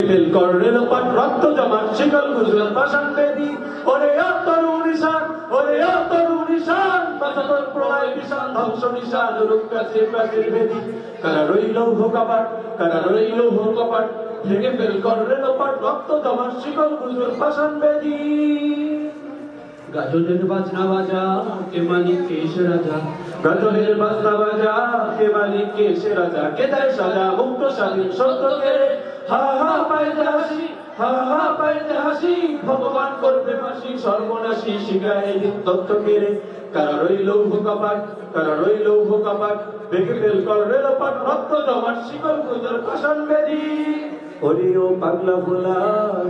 Bell করে লোপাট রক্ত জমাট শিকল গুজরাট পাষাণ বেদি ওরে তরুণ নিশান ওরে তরুণ নিশান বাঁচাতর প্রলয় বিশান ধ্বংস নিশান রূপ কাছে প্রাচীর বেদি কারা রইল ভোকাপাট কারা রইল ভোকাপাট ভেঙে বেল করে লোপাট রক্ত জমাট শিকল গুজরাট পাষাণ বেদি গাজনের বাজনা বাজা কে মালিক কে সে রাজা গাজনের বাজনা বাজা কে মালিক কে সে রাজা কে দেয় সাজা মুক্ত স্বাধীন সত্য কেড়ে হা হা পাইতে হাসি হা হা পাইতে হাসি ভগবান করবে ফাঁসি সর্বনাশী শিখায় দিন তত্ত্ব কেড়ে কারা রইল ভোকাপাট কারা রইল ভোকাপাট ভেঙে বেল করে লোপাট রক্ত জমাট শিকল গুজর পাষাণ বেদি ওরে ও পাগলা ভোলা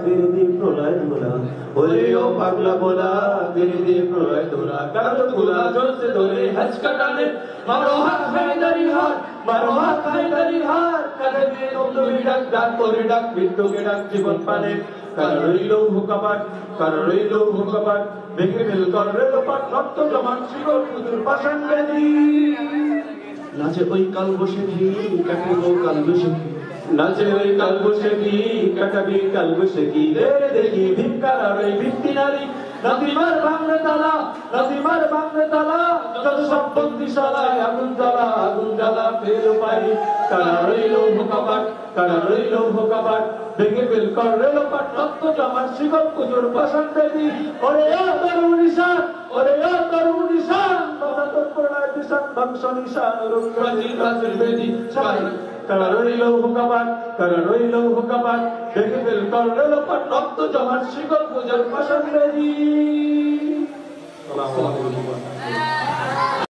বিরোধী প্রলয় ধরা ওরে ও পাগলা ভোলা বিরোধী প্রলয় ধরা কারো ধুলা জ্বলছে ধরে হাঁচকা টানে মারো হাত হায়দারি হাত মারো হাত হায়দারি হাত কাঁধে দিয়ে নন্দী ডাক ডাক করে ডাক মৃত্যুকে ডাক জীবন পানে কারো রইল ভোকাপাট কারো রইল ভোকাপাট ভেঙে বেল করে লোপাট রক্ত জমাট শিকল গুজর পাষাণ বেদি নাচে ওই কাল বসে ঘি কাটে গো কাল বসে নাচে ওই কাল বসে কি কাটাবি কাল বসে কি রে দেখি ভিক্ষার আর ওই ভিত্তি নারী নদীমার ভাঙলে তালা নদীমার ভাঙলে তালা যত সব বন্দিশালায় আগুন জ্বালা ফের পারি কারা রইল ভোকাপাট কারা রইল ভোকাপাট ভেঙে বেল করে লোপাট রক্ত জমাট শিকল গুজর পাষাণ বেদি ওরে তরুণ নিশান ওরে তরুণ নিশান বাঁচাতর প্রলয় বিশান ধ্বংস নিশান রূপ প্রাচীর বেদি সবাই কারা রইল ভোকাপাট কারা রইল ভোকাপাট ভেঙে বেল করে লোপাট রক্ত জমাট শিকল গুজর পাষাণ বেদি।